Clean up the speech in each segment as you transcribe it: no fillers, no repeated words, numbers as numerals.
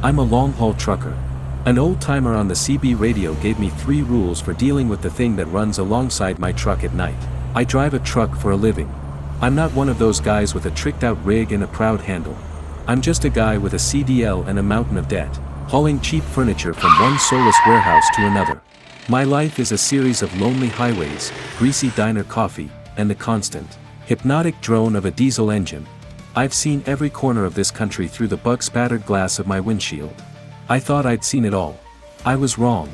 I'm a long-haul trucker. An old-timer on the CB radio gave me 3 rules for dealing with the thing that runs alongside my truck at night. I drive a truck for a living. I'm not one of those guys with a tricked-out rig and a proud handle. I'm just a guy with a CDL and a mountain of debt, hauling cheap furniture from one soulless warehouse to another. My life is a series of lonely highways, greasy diner coffee, and the constant, hypnotic drone of a diesel engine. I've seen every corner of this country through the bug-spattered glass of my windshield. I thought I'd seen it all. I was wrong.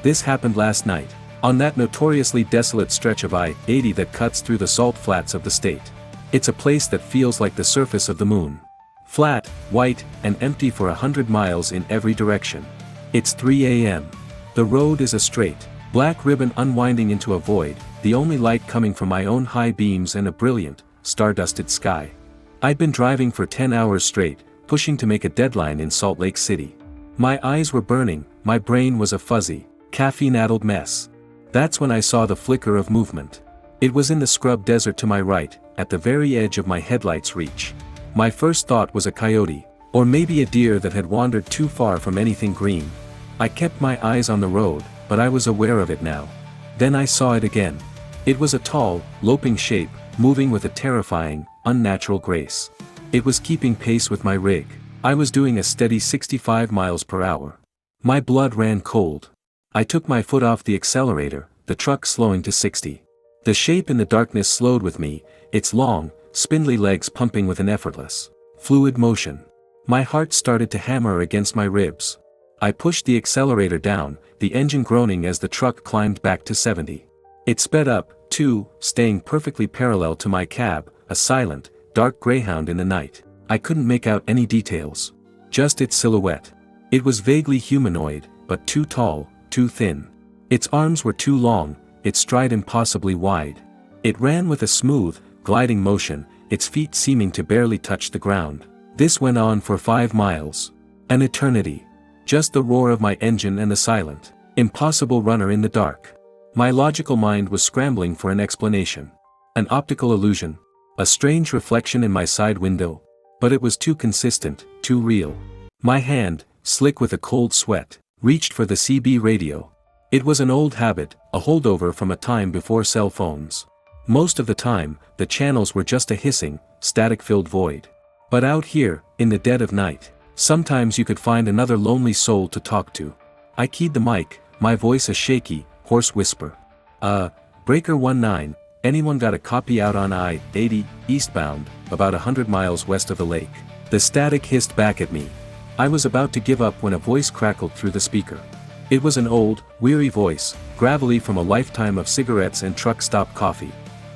This happened last night, on that notoriously desolate stretch of I-80 that cuts through the salt flats of the state. It's a place that feels like the surface of the moon. Flat, white, and empty for 100 miles in every direction. It's 3 a.m. The road is a straight, black ribbon unwinding into a void, the only light coming from my own high beams and a brilliant, star-dusted sky. I'd been driving for 10 hours straight, pushing to make a deadline in Salt Lake City. My eyes were burning, my brain was a fuzzy, caffeine-addled mess. That's when I saw the flicker of movement. It was in the scrub desert to my right, at the very edge of my headlight's reach. My first thought was a coyote, or maybe a deer that had wandered too far from anything green. I kept my eyes on the road, but I was aware of it now. Then I saw it again. It was a tall, loping shape, moving with a terrifying, unnatural grace. It was keeping pace with my rig. I was doing a steady 65 miles per hour. My blood ran cold. I took my foot off the accelerator, the truck slowing to 60. The shape in the darkness slowed with me, its long, spindly legs pumping with an effortless, fluid motion. My heart started to hammer against my ribs. I pushed the accelerator down, the engine groaning as the truck climbed back to 70. It sped up, too, staying perfectly parallel to my cab, a silent, dark greyhound in the night. I couldn't make out any details. Just its silhouette. It was vaguely humanoid, but too tall, too thin. Its arms were too long, its stride impossibly wide. It ran with a smooth, gliding motion, its feet seeming to barely touch the ground. This went on for 5 miles. An eternity. Just the roar of my engine and the silent, impossible runner in the dark. My logical mind was scrambling for an explanation. An optical illusion. A strange reflection in my side window. But it was too consistent, too real. My hand, slick with a cold sweat, reached for the CB radio. It was an old habit, a holdover from a time before cell phones. Most of the time, the channels were just a hissing, static-filled void. But out here, in the dead of night, sometimes you could find another lonely soul to talk to. I keyed the mic, my voice a shaky, hoarse whisper. Breaker 19, anyone got a copy out on I-80, eastbound, about 100 miles west of the lake? The static hissed back at me. I was about to give up when a voice crackled through the speaker. It was an old, weary voice, gravelly from a lifetime of cigarettes and truck stop coffee.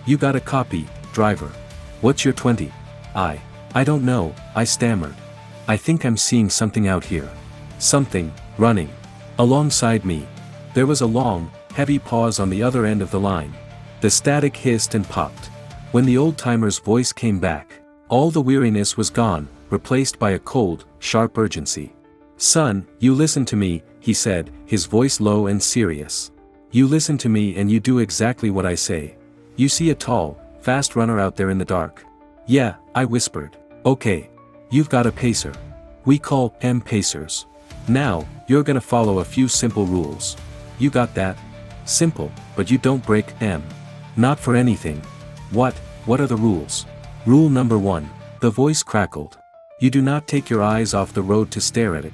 You got a copy, driver. What's your 20? I don't know, I stammered. I think I'm seeing something out here. Something, running. Alongside me. There was a long, heavy pause on the other end of the line. The static hissed and popped. When the old-timer's voice came back, all the weariness was gone, replaced by a cold, sharp urgency. Son, you listen to me, he said, his voice low and serious. You listen to me and you do exactly what I say. You see a tall, fast runner out there in the dark. Yeah, I whispered. Okay. You've got a pacer. We call M pacers. Now, you're gonna follow a few simple rules. You got that? Simple, but you don't break M. Not for anything. What are the rules? Rule number 1. The voice crackled. You do not take your eyes off the road to stare at it.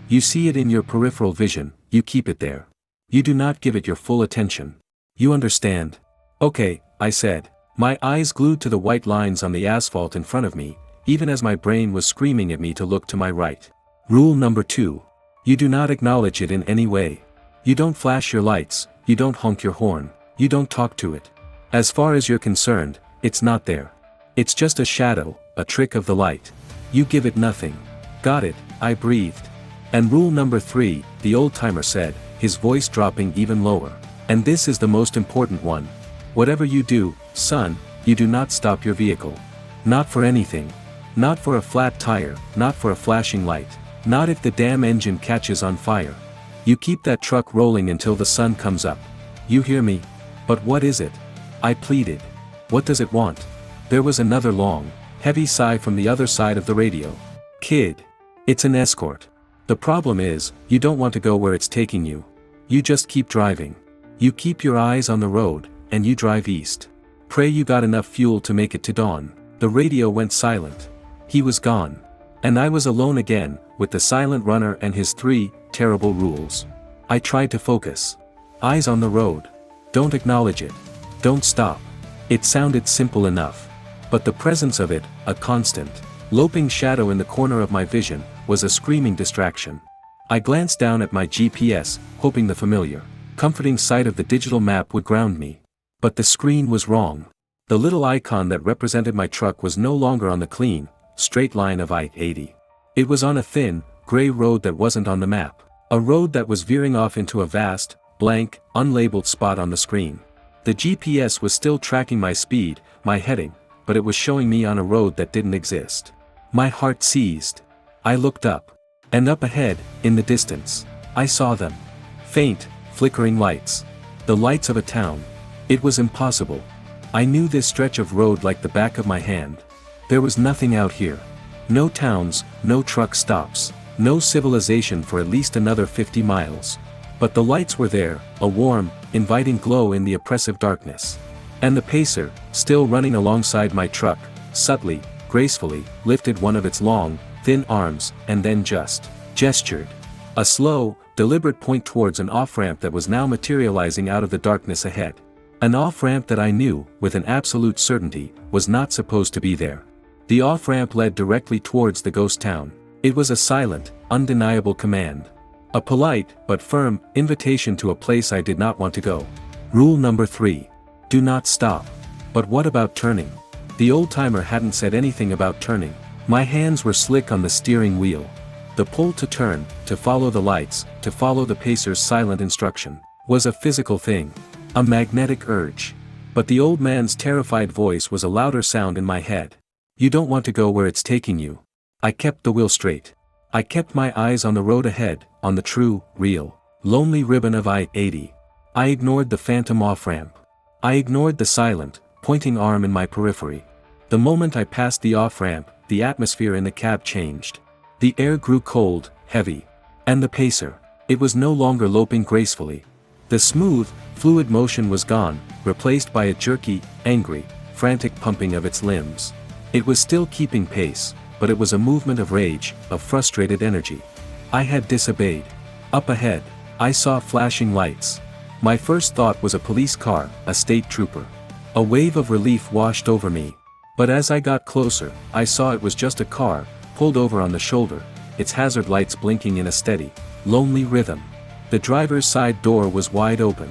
You see it in your peripheral vision, you keep it there. You do not give it your full attention. You understand? Okay, I said, my eyes glued to the white lines on the asphalt in front of me, even as my brain was screaming at me to look to my right. Rule number 2. You do not acknowledge it in any way. You don't flash your lights, you don't honk your horn, you don't talk to it. As far as you're concerned, it's not there. It's just a shadow, a trick of the light. You give it nothing. Got it, I breathed. And rule number 3, the old-timer said, his voice dropping even lower. And this is the most important one. Whatever you do, son, you do not stop your vehicle. Not for anything. Not for a flat tire, not for a flashing light. Not if the damn engine catches on fire. You keep that truck rolling until the sun comes up. You hear me? But what is it? I pleaded. What does it want? There was another long, heavy sigh from the other side of the radio. Kid. It's an escort. The problem is, you don't want to go where it's taking you. You just keep driving. You keep your eyes on the road, and you drive east. Pray you got enough fuel to make it to dawn. The radio went silent. He was gone. And I was alone again, with the silent runner and his 3 terrible rules. I tried to focus. Eyes on the road. Don't acknowledge it. Don't stop. It sounded simple enough. But the presence of it, a constant, loping shadow in the corner of my vision, was a screaming distraction. I glanced down at my GPS, hoping the familiar, comforting sight of the digital map would ground me. But the screen was wrong. The little icon that represented my truck was no longer on the clean, straight line of I-80. It was on a thin, gray road that wasn't on the map. A road that was veering off into a vast, blank, unlabeled spot on the screen. The GPS was still tracking my speed, my heading, but it was showing me on a road that didn't exist. My heart seized. I looked up. And up ahead, in the distance, I saw them. Faint, flickering lights. The lights of a town. It was impossible. I knew this stretch of road like the back of my hand. There was nothing out here. No towns, no truck stops, no civilization for at least another 50 miles. But the lights were there, a warm, inviting glow in the oppressive darkness. And the pacer, still running alongside my truck, subtly, gracefully, lifted one of its long, thin arms, and then just gestured. A slow, deliberate point towards an off-ramp that was now materializing out of the darkness ahead. An off-ramp that I knew, with an absolute certainty, was not supposed to be there. The off-ramp led directly towards the ghost town. It was a silent, undeniable command. A polite, but firm, invitation to a place I did not want to go. Rule number 3. Do not stop. But what about turning? The old-timer hadn't said anything about turning. My hands were slick on the steering wheel. The pull to turn, to follow the lights, to follow the pacer's silent instruction, was a physical thing. A magnetic urge. But the old man's terrified voice was a louder sound in my head. You don't want to go where it's taking you. I kept the wheel straight. I kept my eyes on the road ahead, on the true, real, lonely ribbon of I-80. I ignored the phantom off-ramp. I ignored the silent, pointing arm in my periphery. The moment I passed the off-ramp, the atmosphere in the cab changed. The air grew cold, heavy. And the pacer. It was no longer loping gracefully. The smooth, fluid motion was gone, replaced by a jerky, angry, frantic pumping of its limbs. It was still keeping pace, but it was a movement of rage, of frustrated energy. I had disobeyed. Up ahead, I saw flashing lights. My first thought was a police car, a state trooper. A wave of relief washed over me. But as I got closer, I saw it was just a car, pulled over on the shoulder, its hazard lights blinking in a steady, lonely rhythm. The driver's side door was wide open.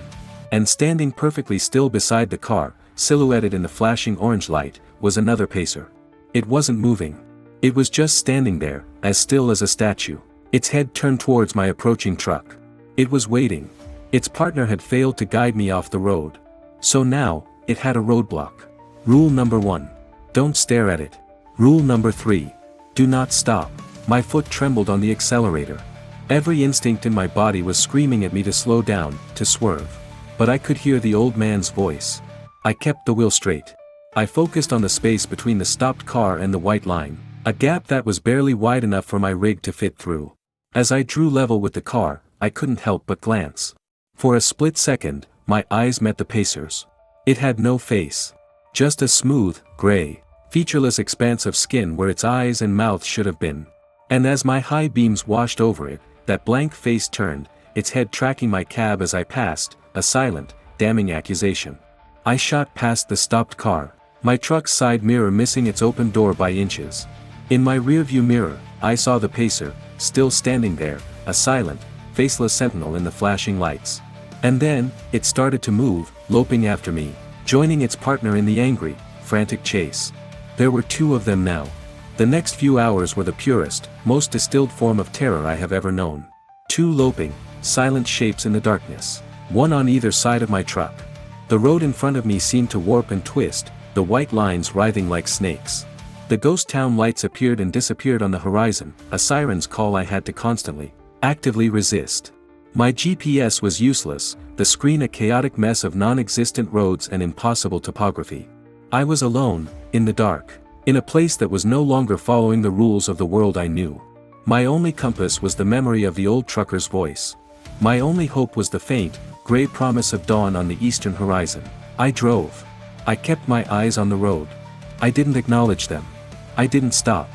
And standing perfectly still beside the car, silhouetted in the flashing orange light, was another pacer. It wasn't moving. It was just standing there, as still as a statue. Its head turned towards my approaching truck. It was waiting. Its partner had failed to guide me off the road. So now, it had a roadblock. Rule number 1. Don't stare at it. Rule number 3. Do not stop. My foot trembled on the accelerator. Every instinct in my body was screaming at me to slow down, to swerve. But I could hear the old man's voice. I kept the wheel straight. I focused on the space between the stopped car and the white line, a gap that was barely wide enough for my rig to fit through. As I drew level with the car, I couldn't help but glance. For a split second, my eyes met the pacer's. It had no face. Just a smooth, gray, featureless expanse of skin where its eyes and mouth should have been. And as my high beams washed over it, that blank face turned, its head tracking my cab as I passed, a silent, damning accusation. I shot past the stopped car, my truck's side mirror missing its open door by inches. In my rearview mirror, I saw the pacer, still standing there, a silent, faceless sentinel in the flashing lights. And then, it started to move, loping after me, joining its partner in the angry, frantic chase. There were 2 of them now. The next few hours were the purest, most distilled form of terror I have ever known. 2 loping, silent shapes in the darkness, one on either side of my truck. The road in front of me seemed to warp and twist, the white lines writhing like snakes. The ghost town lights appeared and disappeared on the horizon, a siren's call I had to constantly, actively resist. My GPS was useless, the screen a chaotic mess of non-existent roads and impossible topography. I was alone, in the dark, in a place that was no longer following the rules of the world I knew. My only compass was the memory of the old trucker's voice. My only hope was the faint, gray promise of dawn on the eastern horizon. I drove. I kept my eyes on the road. I didn't acknowledge them. I didn't stop.